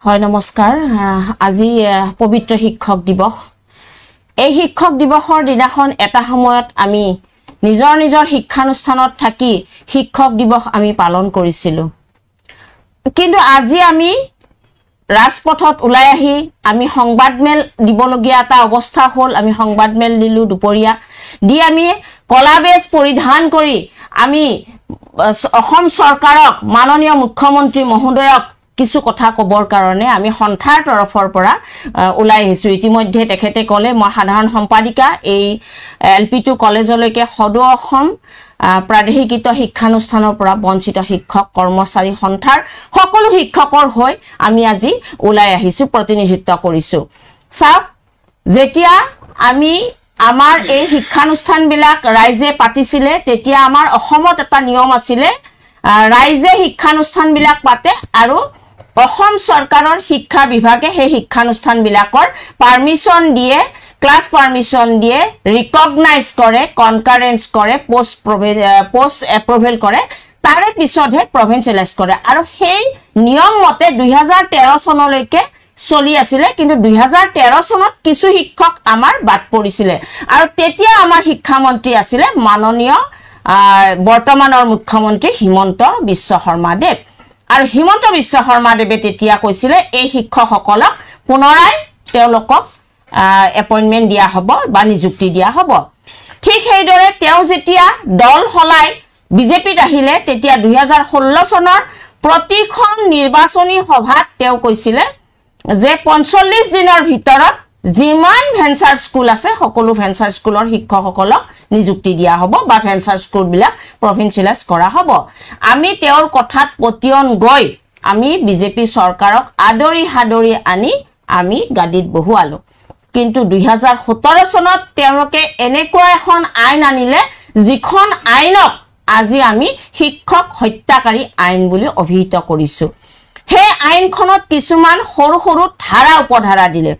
হয় নমস্কাৰ আজি পবিত্ৰ শিক্ষক দিৱস এই শিক্ষক দিৱসৰ দিনাখন এটা সময়ত আমি নিজৰ শিক্ষানুষ্ঠানত থাকি শিক্ষক দিৱস আমি পালন কৰিছিলো কিন্তু আজি আমি ৰাজপথত ওলাই আহি আমি সংবাদমেল দিবলগীয়া এটা অৱস্থা হ'ল আমি সংবাদমেল দিলো দুপৰীয়া দি আমি কলাবেজ পৰিধান কৰি আমি অসম চৰকাৰক মাননীয় মুখ্যমন্ত্ৰী মহোদয়ক কিছু কথা কবৰ কাৰণে আমি সন্থাৰ তৰফৰ পৰা ওলাই আহিছো ইতিমধ্যে তেখেতে কলে মই সাধাৰণ সম্পাদিকা এই এলপি2 কলেজলৈকে সদৌ অসম প্ৰাদেশিকৃত শিক্ষানুষ্ঠানৰ পৰা বঞ্চিত শিক্ষক কৰ্মচাৰী সন্থাৰ সকলো শিক্ষকৰ হৈ আমি আজি ওলাই আহিছো প্ৰতিনিধিত্ব কৰিছো সাব যেতিয়া আমি আমাৰ এই শিক্ষানুষ্ঠানবিলাক ৰাইজে পাতিছিলে তেতিয়া আমাৰ অসমত এটা নিয়ম আছিল ৰাইজে শিক্ষানুষ্ঠানবিলাক পাতে আৰু অসম চৰকাৰৰ শিক্ষা বিভাগে সেই শিক্ষানুষ্ঠানবিলাকৰ পাৰমিশন দিয়ে ক্লাছ পাৰমিশন দিয়ে ৰিকগনাইজ কৰে কনকাৰেন্স কৰে পোষ্ট এপ্ৰুভেল কৰে তাৰে পিছতহে প্ৰভিন্সিয়েলাইজ কৰে আৰু সেই নিয়ম মতে 2013 চনলৈকে চলি আছিল কিন্তু 2013 চনত কিছু শিক্ষক আমাৰ বাদ পৰিছিল আৰু তেতিয়া আমাৰ শিক্ষামন্ত্ৰী আছিল মাননীয় বৰ্তমানৰ মুখ্যমন্ত্ৰী হিমন্ত বিশ্ব শৰ্মা দেৱ আৰু হিমন্ত বিশ্ব শৰ্মা দেৱে তেতিয়া কৈছিল এই শিক্ষকসকলক পুনৰাই তেওঁলোকক এপইন্টমেন্ট দিয়া হ'ব বা নিযুক্তি দিয়া হ'ব ঠিক সেইদৰে তেওঁ যেতিয়া দল হলাই বিজেপিত আহিলে তেতিয়া 2016 চনৰ প্ৰতিখন নিৰ্বাচনী সভাত তেওঁ কৈছিল যে 45 দিনৰ ভিতৰত যিমান ভেঞ্চাৰ স্কুল আছে সকলো ভেঞ্চাৰ স্কুলৰ শিক্ষকসকলক নিযুক্তি দিয়া হ'ব বা ভেঞ্চাৰ স্কুলবিলাক প্ৰভিন্সিয়েলাইজ কৰা হ'ব আমি তেওঁৰ কথাত পতিয়ন গৈ আমি বিজেপি চৰকাৰক আদৰি হাদৰি আনি আমি গাদিত বহুৱালো কিন্তু 2017 চনত তেওঁলোকে এনেকুৱা এখন আইন আনিলে যিখন আইনক আজি আমি শিক্ষক হত্যাকাৰী আইন বুলি অভিহিত কৰিছো হে আইনখনত কিছুমান সৰু সৰু ধাৰা উপধাৰা দিলে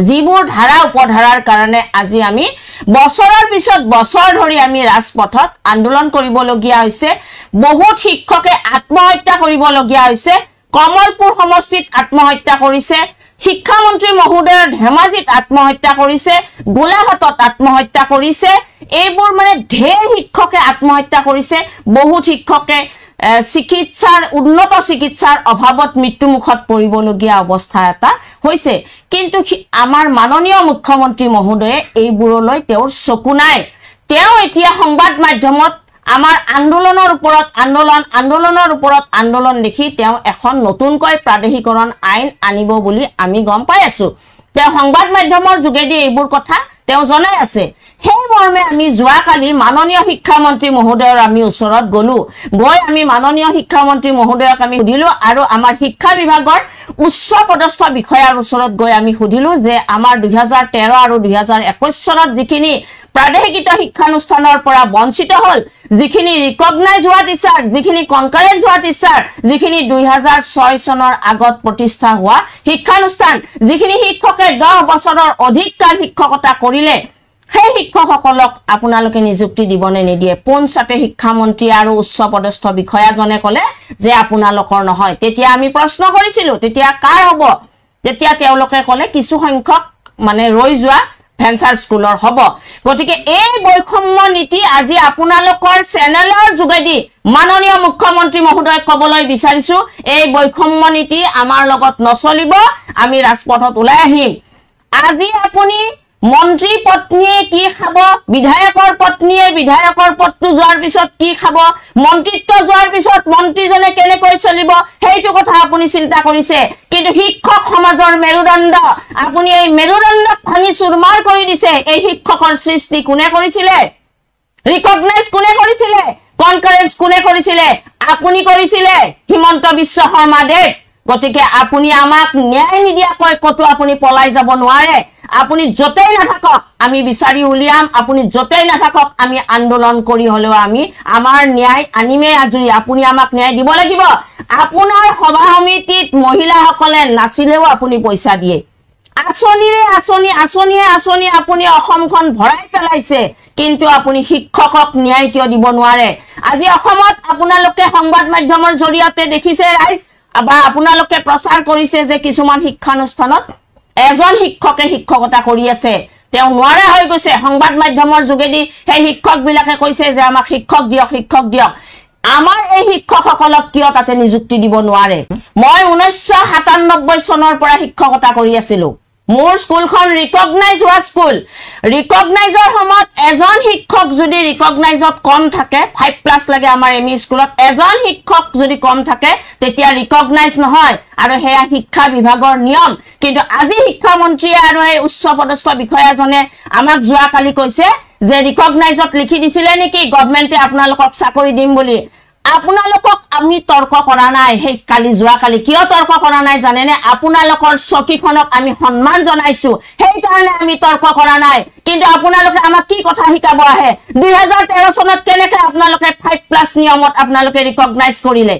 যিবোৰ ধাৰা উপধাৰাৰ কাৰণে আজি আমি বছৰৰ পিছত বছৰ ধৰি আমি ৰাজপথত আন্দোলন কৰিবলগীয়া হৈছে বহুত শিক্ষকে আত্মহত্যা কৰিবলগীয়া হৈছে কমলপুৰ সমষ্টিত আত্মহত্যা কৰিছে শিক্ষামন্ত্ৰী মহোদয়ৰ ধেমাজিত আত্মহত্যা কৰিছে গোলাঘাটত আত্মহত্যা কৰিছে এইবোৰ মানে ঢেৰ শিক্ষকে আত্মহত্যা কৰিছে বহুত শিক্ষকে চিকিৎসাৰ উন্নত চিকিৎসাৰ অভাৱত মৃত্যুমুখত পৰিবলগীয়া অৱস্থা এটা হৈছে কিন্তু আমাৰ মাননীয় মুখ্যমন্ত্ৰী মহোদয়ে এইবোৰলৈ তেওঁৰ চকু নাই তেওঁ এতিয়া সংবাদ মাধ্যমত আমাৰ আন্দোলনৰ ওপৰত আন্দোলন দেখি তেওঁ এখন নতুনকৈ প্ৰাদেশিকৰণ আইন আনিব বুলি আমি গম পাই আছো তেওঁ সংবাদ মাধ্যমৰ যোগেদি এইবোৰ কথা তেওঁ জনাই আছে সেই মৰ্মে আমি যোৱাকালি মাননীয় শিক্ষামন্ত্ৰী মহোদয়ৰ আমি ওচৰত গলো গৈ আমি মাননীয় শিক্ষামন্ত্ৰী মহোদয়ক আমি সুধিলো আৰু আমাৰ শিক্ষা বিভাগৰ উচ্চ পদস্থ বিষয়াৰ ওচৰত গৈ আমি সুধিলো যে আমাৰ 2013 আৰু 2021 চনত যিখিনি প্ৰাদেশিকৃত শিক্ষানুষ্ঠানৰ পৰা বঞ্চিত হ'ল যিখিনি ৰিকগনাইজ হোৱা টিচাৰ যিখিনি কনকাৰেন্স হোৱা টিচাৰ যিখিনি 2006 চনৰ আগত প্ৰতিষ্ঠা হোৱা শিক্ষানুষ্ঠান যিখিনি শিক্ষকে 10 বছৰৰ অধিক কাল শিক্ষকতা কৰিলে সেই শিক্ষকসকলক আপোনালোকে নিযুক্তি দিবনে নিদিয়ে পঞ্চায়তে শিক্ষামন্ত্ৰী আৰু উচ্চ পদস্থ বিষয়াজনে কলে যে আপোনালোকৰ নহয় তেতিয়া আমি প্ৰশ্ন কৰিছিলো তেতিয়া কাৰ হ'ব তেতিয়া তেওঁলোকে কলে কিছু সংখ্যক মানে ৰৈ যোৱা ভেঞ্চাৰ স্কুলৰ হ'ব গতিকে এই বৈষম্য নীতি আজি আপোনালোকৰ চেনেলৰ যোগেদি মাননীয় মুখ্যমন্ত্ৰী মহোদয় কবলৈ বিচাৰিছো এই বৈষম্য নীতি আমাৰ লগত নচলিব আমি ৰাজপথত ওলাই আহিম আজি আপুনি মন্ত্ৰী পত্নীয়ে কি খাব বিধায়কৰ পত্নীয়ে বিধায়কৰ পদটো যোৱাৰ পিছত কি খাব মন্ত্ৰীত্ব যোৱাৰ পিছত মন্ত্ৰীজনে কেনেকৈ চলিব সেইটো কথা আপুনি চিন্তা কৰিছে কিন্তু শিক্ষক সমাজৰ মেৰুদণ্ড আপুনি এই মেৰুদণ্ডক ভাঙি চুৰমাৰ কৰি দিছে এই শিক্ষকৰ সৃষ্টি কোনে কৰিছিলে ৰিকগনাইজ কোনে কৰিছিলে কনকাৰেন্স কোনে কৰিছিলে আপুনি কৰিছিলে হিমন্ত বিশ্ব শৰ্মা দেৱ গতিকে আপুনি আমাক ন্যায় নিদিয়াকৈ কতো আপুনি পলাই যাব নোৱাৰে আপুনি যতেই নাথাকক আমি বিচাৰি উলিয়াম আপুনি যতেই নাথাকক আমি আন্দোলন কৰি হলেও আমি আমাৰ ন্যায় আনিমে আজৰি আপুনি আমাক ন্যায় দিব লাগিব আপোনাৰ সভা সমিতিত মহিলাসকলে নাচিলেও আপুনি পইচা দিয়ে আঁচনি আপুনি অসমখন ভৰাই পেলাইছে কিন্তু আপুনি শিক্ষকক ন্যায় কিয় দিব নোৱাৰে আজি অসমত আপোনালোকে সংবাদ মাধ্যমৰ জৰিয়তে দেখিছে ৰাইজ বা আপোনালোকে প্ৰচাৰ কৰিছে যে কিছুমান শিক্ষানুষ্ঠানত এজন শিক্ষকে শিক্ষকতা কৰি আছে, তেওঁ নোৱাৰা হৈ গৈছে। সংবাদ মাধ্যমৰ যোগেদি সেই শিক্ষকবিলাকে কৈছে যে আমাক শিক্ষক দিয়ক, শিক্ষক দিয়ক। আমাৰ এই শিক্ষকসকলক কিয় তাতে নিযুক্তি দিব নোৱাৰে? মই 1997 চনৰ পৰা শিক্ষকতা কৰি আছিলো। মোৰ স্কুলখন ৰিকগনাইজ হোৱা স্কুল। ৰিকগনাইজৰ সময়ত এজন শিক্ষক যদি ৰিকগনাইজত কম থাকে, 5+ লাগে আমাৰ এমই স্কুলত, এজন শিক্ষক যদি কম থাকে তেতিয়া ৰিকগনাইজ নহয়, আৰু সেয়া শিক্ষা বিভাগৰ নিয়ম। কিন্তু আজি শিক্ষামন্ত্ৰীয়ে আৰু এই উচ্চপদস্থ বিষয়াজনে আমাক যোৱাকালি কৈছে যে ৰিকগনাইজত লিখি দিছিলে নেকি গভৰ্ণমেণ্টে আপোনালোকক চাকৰি দিম বুলি। আপোনালোকক আমি তৰ্ক কৰা নাই। সেই যোৱাকালি কিয় তৰ্ক কৰা নাই জানেনে? আপোনালোকৰ চকীখনক আমি সন্মান জনাইছো, সেইকাৰণে আমি তৰ্ক কৰা নাই। কিন্তু আপোনালোকে আমাক কি কথা শিকাব আহে? 2013 চনত কেনেকে আপোনালোকে 5+ নিয়মত আপোনালোকে ৰিকগনাইজ কৰিলে?